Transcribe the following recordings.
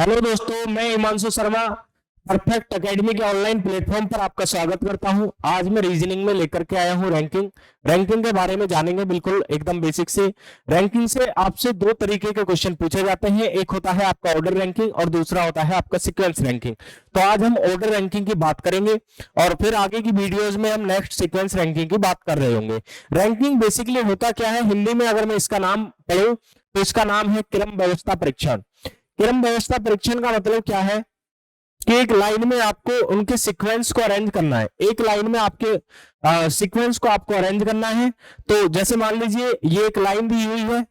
Hello दोस्तों, मैं Himanshu Sharma perfect academy के ऑनलाइन प्लेटफॉर्म पर आपका स्वागत करता हूं। आज मैं रीजनिंग में लेकर के आया हूं रैंकिंग के बारे में जानेंगे बिल्कुल एकदम बेसिक से। रैंकिंग से आपसे दो तरीके के क्वेश्चन पूछे जाते हैं, एक होता है आपका ऑर्डर रैंकिंग और दूसरा होता है आपका सीक्वेंस रैंकिंग। तो आज हम ऑर्डर रैंकिंग की बात करेंगे और फिर आगे की वीडियोज में हम नेक्स्ट सीक्वेंस रैंकिंग की बात कर रहे होंगे। रैंकिंग बेसिकली होता क्या है, हिंदी में अगर मैं इसका नाम पढ़ूं तो इसका नाम है क्रम व्यवस्था परीक्षण। क्रम व्यवस्था परीक्षण का मतलब क्या है कि एक लाइन में आपको उनके सीक्वेंस को अरेंज करना है। एक लाइन में आपके सीक्वेंस को आपको अरेंज करना है। तो जैसे मान लीजिए ये एक लाइन दी हुई है,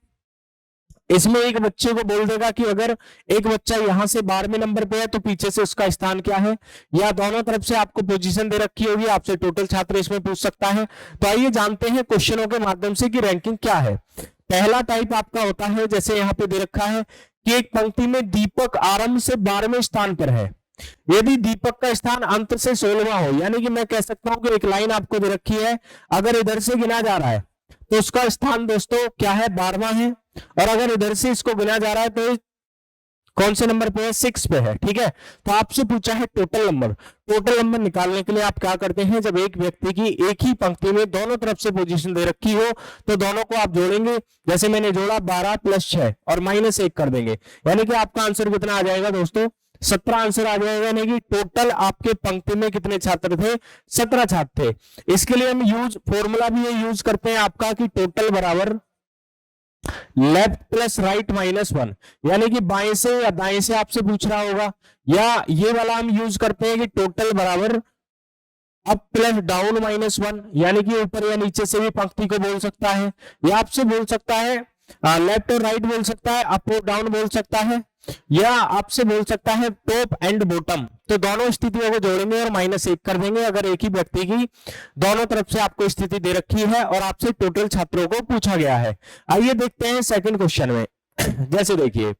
इसमें एक बच्चे को बोल देगा कि अगर एक बच्चा यहां से 12वें नंबर पे है तो पीछे से उसका स्थान क्या है, या दोनों तरफ से आपको पोजीशन दे रखी होगी, आपसे टोटल छात्र इसमें पूछ सकता है। तो आइए जानते हैं क्वेश्चनों के माध्यम से कि रैंकिंग क्या है। पहला टाइप आपका होता है, जैसे यहाँ पे दे रखा है कि एक पंक्ति में दीपक आरंभ से 12वें स्थान पर है। यदि दीपक का स्थान अंत से 16वां हो, यानी कि मैं कह सकता हूं कि एक लाइन आपको दे रखी है, अगर इधर से गिना जा रहा है तो उसका स्थान दोस्तों क्या है, 12वां है। और अगर इधर से इसको गिना जा रहा है तो कौन से नंबर पे है, 6 पे है। ठीक है, तो आपसे पूछा है टोटल नंबर। टोटल नंबर निकालने के लिए आप क्या करते हैं, जब एक व्यक्ति की एक ही पंक्ति में दोनों तरफ से पोजीशन दे रखी हो तो दोनों को आप जोड़ेंगे। जैसे मैंने जोड़ा 12 + 6 और -1 कर देंगे, यानी कि आपका आंसर कितना आ जाएगा दोस्तों, 17 आंसर आ जाएगा। यानी कि टोटल आपके पंक्ति में कितने छात्र थे, 17 छात्र थे। इसके लिए हम फॉर्मूला भी ये यूज करते हैं आपका कि टोटल बराबर लेफ्ट प्लस राइट -1, यानी कि बाएं से या दाएं से आपसे पूछ रहा होगा। या ये वाला हम यूज करते हैं कि टोटल बराबर अप प्लस डाउन -1, यानी कि ऊपर या नीचे से भी पंक्ति को बोल सकता है। या आपसे बोल सकता है लेफ्ट और राइट बोल सकता है, अप और डाउन बोल सकता है, या आपसे बोल सकता है टॉप एंड बॉटम। तो दोनों स्थितियों को जोड़ेंगे और -1 कर देंगे अगर एक ही व्यक्ति की दोनों तरफ से आपको स्थिति दे रखी है और आपसे टोटल छात्रों को पूछा गया है। आइए देखते हैं सेकंड क्वेश्चन में। जैसे देखिए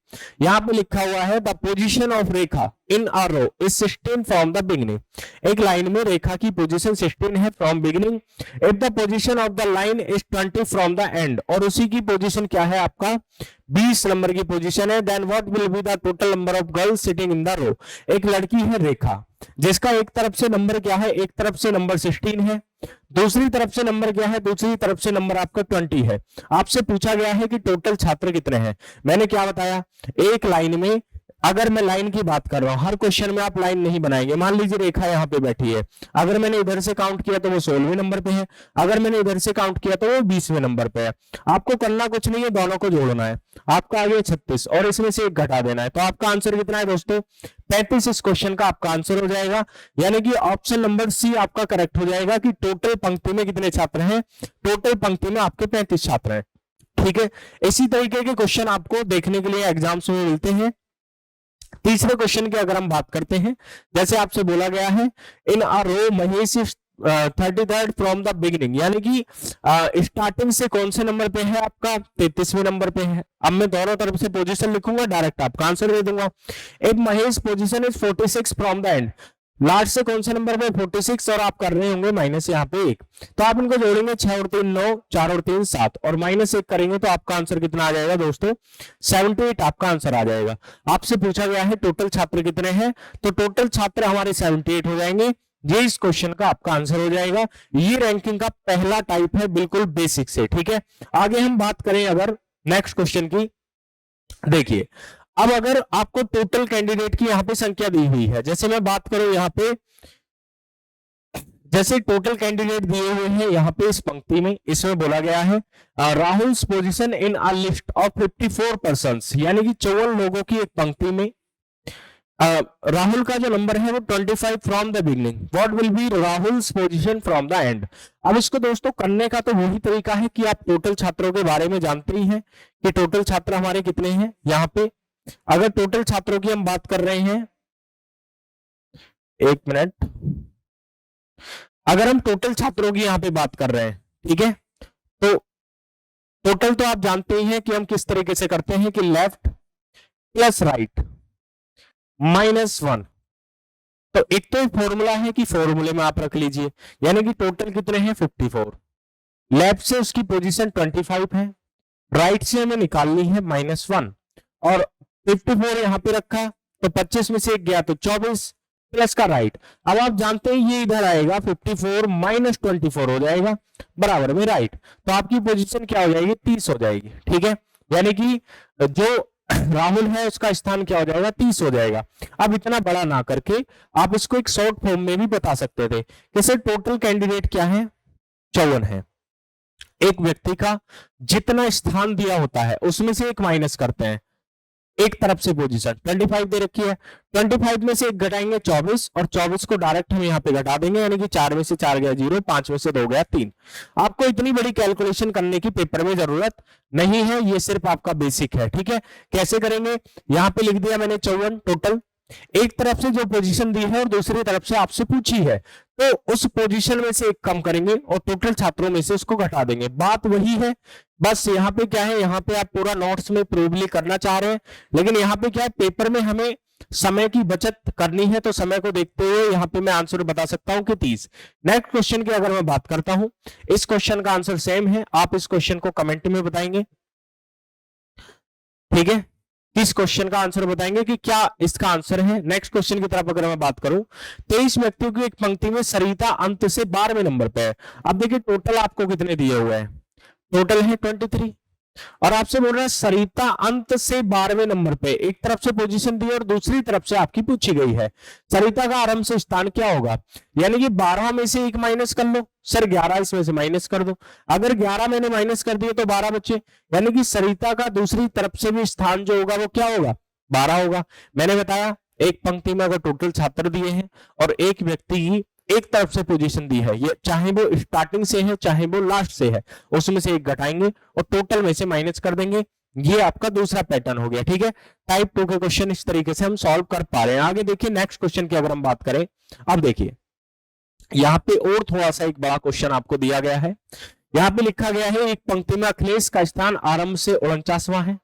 यहां पे लिखा हुआ है the position of Rekha in a row is 16 from the beginning. एक लाइन में रेखा की पोजीशन 16 है from beginning. If the position of the line is 20 from the end, और उसी की पोजीशन क्या है, आपका 20 नंबर की पोजीशन है, then what will be the total number of girls sitting in the row. एक लड़की है रेखा जिसका एक तरफ से नंबर क्या है, एक तरफ से नंबर 16 है, दूसरी तरफ से नंबर क्या है, दूसरी तरफ से नंबर आपका 20 है। आपसे पूछा गया है कि टोटल छात्र कितने हैं। मैंने क्या बताया, एक लाइन में अगर मैं लाइन की बात कर रहा हूं, हर क्वेश्चन में आप लाइन नहीं बनाएंगे। मान लीजिए रेखा यहाँ पे बैठी है, अगर मैंने इधर से काउंट किया तो वो 16वें नंबर पे है, अगर मैंने इधर से काउंट किया तो वो 20वें नंबर पे है। आपको करना कुछ नहीं है, दोनों को जोड़ना है। आपका आ गया 36 और इसमें से 1 घटा देना है, तो आपका आंसर कितना है दोस्तों, 35 इस क्वेश्चन का आपका आंसर हो जाएगा। यानी कि ऑप्शन नंबर सी आपका करेक्ट हो जाएगा कि टोटल पंक्ति में कितने छात्र हैं, टोटल पंक्ति में आपके 35 छात्र हैं। ठीक है, इसी तरीके के क्वेश्चन आपको देखने के लिए एग्जाम्स में मिलते हैं। तीसरे क्वेश्चन की अगर हम बात करते हैं, जैसे आपसे बोला गया है in a row Mahesh 33rd from the beginning, यानी कि स्टार्टिंग से कौन से नंबर पे है, आपका 33वें नंबर पे है। अब मैं दोनों तरफ से पोजीशन लिखूंगा, डायरेक्ट आपका आंसर दे दूंगा। If Mahesh position is 46 from the and, last से कौन से नंबर पे 46 और आप कर रहे होंगे माइनस यहाँ पे 1, तो आप इनको जोड़ेंगे 6 और 3 9, 4 और 3 7 और -1 करेंगे तो आपका आंसर कितना आ जाएगा दोस्तों, 78 आपका आंसर आ जाएगा। आपसे पूछा गया है टोटल छात्र कितने हैं, तो टोटल छात्र हमारे 78 हो जाएंगे। ये इस क्वेश्चन का आपका आंसर हो जाएगा। ये रैंकिंग का पहला टाइप है, बिल्कुल बेसिक से। ठीक है, आगे हम बात करें अगर नेक्स्ट क्वेश्चन की, देखिए अब अगर आपको टोटल कैंडिडेट की यहां पे संख्या दी हुई है, जैसे मैं बात करूं यहां पे, जैसे टोटल कैंडिडेट दिए हुए हैं यहां पे इस पंक्ति में, इसमें बोला गया है Rahul position in a list of 54 persons, यानी कि 54 लोगों की एक पंक्ति में राहुल का जो नंबर है वो 25 from the beginning, what will B Rahul's position from the and. अब इसको दोस्तों करने का तो वही तरीका है कि आप टोटल छात्रों के बारे में जानते ही हैं कि टोटल छात्र हमारे कितने हैं। यहाँ पे अगर टोटल छात्रों की हम बात कर रहे हैं, 1 मिनट, अगर हम टोटल छात्रों की यहां पे बात कर रहे हैं, ठीक है, तो टोटल तो आप जानते ही हैं कि हम किस तरीके से करते हैं कि लेफ्ट प्लस राइट -1। तो एक तो फॉर्मूला है कि फॉर्मूले में आप रख लीजिए, यानी कि टोटल कितने हैं 54, लेफ्ट से उसकी पोजीशन 25 है, राइट से हमें निकालनी है -1 और 54 यहां पे रखा, तो 25 में से 1 गया तो 24 प्लस का राइट। अब आप जानते हैं ये इधर आएगा 54 माइनस 24 हो जाएगा बराबर में राइट। तो आपकी पोजीशन क्या हो जाएगी 30 हो जाएगी। ठीक है, यानी कि जो राहुल है उसका स्थान क्या हो जाएगा 30 हो जाएगा। अब इतना बड़ा ना करके आप इसको एक शॉर्ट फॉर्म में भी बता सकते थे कि सर टोटल कैंडिडेट क्या है 54 है। एक व्यक्ति का जितना स्थान दिया होता है उसमें से एक माइनस करते हैं, एक तरफ से पोजीशन 25 दे रखी है, 25 में से एक घटाएंगे 24 और 24 को डायरेक्ट हम यहाँ पे घटा देंगे, यानी कि 4 में से 4 गया 0, 5 में से 2 गया 3। आपको इतनी बड़ी कैलकुलेशन करने की पेपर में जरूरत नहीं है, ये सिर्फ आपका बेसिक है। ठीक है, कैसे करेंगे, यहाँ पे लिख दिया मैंने 54 टोटल, एक तरफ से जो पोजीशन दी है और दूसरी तरफ से आपसे पूछी है, तो उस पोजीशन में से एक कम करेंगे और टोटल छात्रों में से उसको घटा देंगे। बात वही है, बस यहाँ पे क्या है, यहाँ पे आप पूरा नोट्स में प्रूवली करना चाह रहे हैं, लेकिन यहाँ पे क्या है, पेपर में हमें समय की बचत करनी है, तो समय को देखते हुए यहाँ पे मैं आंसर बता सकता हूं कि 30। नेक्स्ट क्वेश्चन की अगर मैं बात करता हूं, इस क्वेश्चन का आंसर सेम है, आप इस क्वेश्चन को कमेंट में बताएंगे। ठीक है, किस क्वेश्चन का आंसर बताएंगे कि क्या इसका आंसर है। नेक्स्ट क्वेश्चन की तरफ अगर मैं बात करूं, 23 व्यक्तियों की एक पंक्ति में सरिता अंत से 12वें नंबर पे है। अब देखिए टोटल आपको कितने दिए हुए हैं, टोटल है 23, और आपसे बोल रहा है सरिता अंत से 12वें नंबर पे, एक तरफ से पोजीशन दी और दूसरी तरफ से आपकी पूछी गई है सरिता का आरंभ से स्थान क्या होगा, यानी कि 12 में से 1 माइनस कर लो, सर 11 इसमें से माइनस कर दो, अगर 11 मैंने माइनस कर दिए तो 12 बचे, यानी कि सरिता का दूसरी तरफ से भी स्थान जो होगा वो क्या होगा 12 होगा। मैंने बताया एक पंक्ति में अगर टोटल छात्र दिए हैं और एक व्यक्ति की एक तरफ से पोजीशन दी है, ये चाहे वो स्टार्टिंग से है चाहे वो लास्ट से है, उसमें से एक घटाएंगे और टोटल में से माइनस कर देंगे, ये आपका दूसरा पैटर्न हो गया। ठीक है, टाइप 2 के क्वेश्चन इस तरीके से हम सॉल्व कर पा रहे हैं। आगे देखिए नेक्स्ट क्वेश्चन की अगर हम बात करें, अब देखिए यहाँ पे और थोड़ा सा एक बड़ा क्वेश्चन आपको दिया गया है। यहाँ पे लिखा गया है एक पंक्ति में अखिलेश का स्थान आरंभ से 49वां है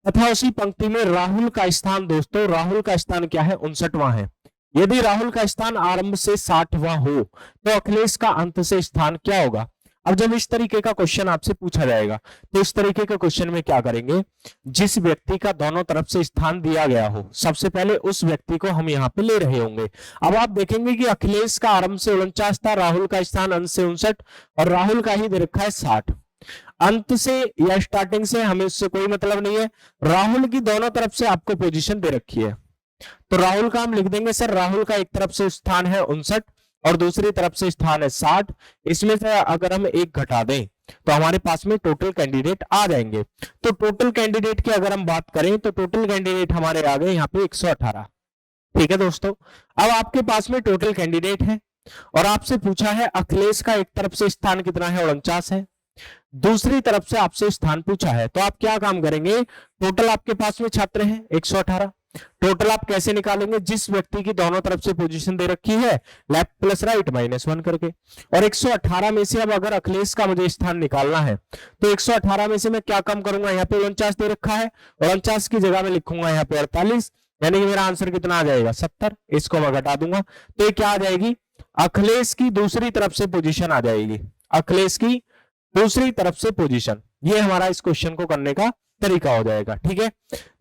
तथा उसी पंक्ति में राहुल का स्थान, दोस्तों राहुल का स्थान क्या है 59वां है। यदि राहुल का स्थान आरंभ से 60वां हो तो अखिलेश का अंत से स्थान क्या होगा। अब जब इस तरीके का क्वेश्चन आपसे पूछा जाएगा तो इस तरीके के क्वेश्चन में क्या करेंगे, जिस व्यक्ति का दोनों तरफ से स्थान दिया गया हो सबसे पहले उस व्यक्ति को हम यहाँ पे ले रहे होंगे। अब आप देखेंगे कि अखिलेश का आरंभ से 49 था, राहुल का स्थान अंत से 59 और राहुल का ही दे रखा है 60। अंत से या स्टार्टिंग से हमें उससे कोई मतलब नहीं है, राहुल की दोनों तरफ से आपको पोजीशन दे रखी है, तो राहुल का हम लिख देंगे सर राहुल का एक तरफ से स्थान है 59 और दूसरी तरफ से स्थान है 60, इसमें से अगर हम एक घटा दें तो हमारे पास में टोटल कैंडिडेट आ जाएंगे। तो टोटल कैंडिडेट की अगर हम बात करें तो टोटल कैंडिडेट हमारे आ गए यहाँ पे 118। ठीक है दोस्तों, अब आपके पास में टोटल कैंडिडेट है और आपसे पूछा है अखिलेश का एक तरफ से स्थान कितना है 49 है, दूसरी तरफ से आपसे स्थान पूछा है, तो आप क्या काम करेंगे, टोटल आपके पास में छात्र हैं 118, टोटल आप कैसे निकालेंगे, जिस व्यक्ति की दोनों तरफ से पोजीशन दे रखी है लेफ्ट प्लस राइट -1 करके, और 118 में से अब अगर अखिलेश का मुझे स्थान निकालना है तो 118 में से मैं क्या कम करूंगा, यहाँ पे 49 दे रखा है, 49 की जगह में लिखूंगा यहाँ पे 48, यानी कि मेरा आंसर कितना आ जाएगा 70, इसको मैं घटा दूंगा तो ये क्या आ जाएगी, अखिलेश की दूसरी तरफ से पोजीशन आ जाएगी, अखिलेश की दूसरी तरफ से पोजीशन, ये हमारा इस क्वेश्चन को करने का तरीका हो जाएगा। ठीक है,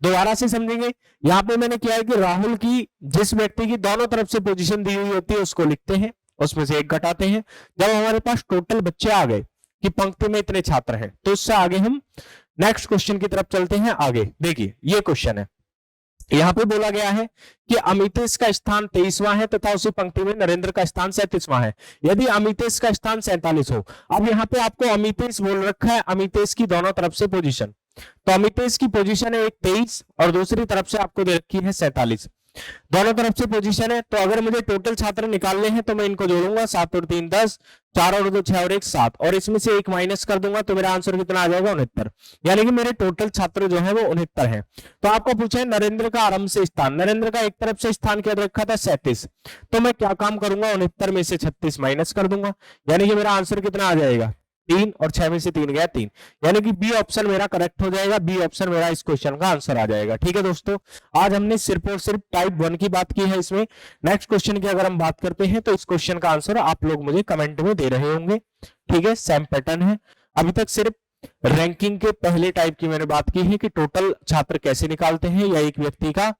दोबारा से समझेंगे, यहाँ पे मैंने किया है कि राहुल की जिस व्यक्ति की दोनों तरफ से पोजीशन दी हुई होती है उसको लिखते हैं, उसमें से एक घटाते हैं, जब हमारे पास टोटल बच्चे आ गए कि पंक्ति में इतने छात्र हैं तो उससे आगे हम नेक्स्ट क्वेश्चन की तरफ चलते हैं। आगे देखिए ये क्वेश्चन है, यहाँ पे बोला गया है कि अमितेश का स्थान 23वां है तथा उसी पंक्ति में नरेंद्र का स्थान 37वां है, यदि अमितेश का स्थान 47 हो। अब यहाँ पे आपको अमितेश बोल रखा है, अमितेश की दोनों तरफ से पोजीशन, तो अमितेश की पोजीशन है एक 23 और दूसरी तरफ से आपको दे रखी है 47, दोनों तरफ से पोजीशन है। तो अगर मुझे टोटल छात्र निकालने हैं तो मैं इनको जोड़ूंगा, 7 और 3 10, 4 और 2 6 और 1 7, और इसमें से एक माइनस कर दूंगा तो मेरा आंसर कितना आ जाएगा 69, यानी कि मेरे टोटल छात्र जो है वो 69 है। तो आपको पूछा है नरेंद्र का आरंभ से स्थान, नरेंद्र का एक तरफ से स्थान क्या रखा था 37, तो मैं क्या काम करूंगा 69 में से 36 माइनस कर दूंगा, यानी कि मेरा आंसर कितना आ जाएगा 3, और 6 में से 3 गया 3, यानी कि बी ऑप्शन मेरा करेक्ट हो जाएगा, बी ऑप्शन मेरा इस क्वेश्चन का आंसर आ जाएगा। ठीक है दोस्तों, आज हमने सिर्फ और सिर्फ टाइप 1 की बात की है इसमें। नेक्स्ट क्वेश्चन की अगर हम बात करते हैं तो इस क्वेश्चन का आंसर आप लोग मुझे कमेंट में दे रहे होंगे। ठीक है, सेम पैटर्न है, अभी तक सिर्फ रैंकिंग के पहले टाइप की मैंने बात की है कि टोटल छात्र कैसे निकालते हैं, या एक व्यक्ति का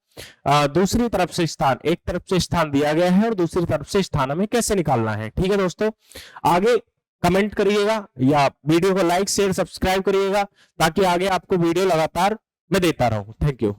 दूसरी तरफ से स्थान, एक तरफ से स्थान दिया गया है और दूसरी तरफ से स्थान हमें कैसे निकालना है। ठीक है दोस्तों, आगे कमेंट करिएगा या वीडियो को लाइक शेयर सब्सक्राइब करिएगा ताकि आगे आपको वीडियो लगातार मैं देता रहूं। Thank you.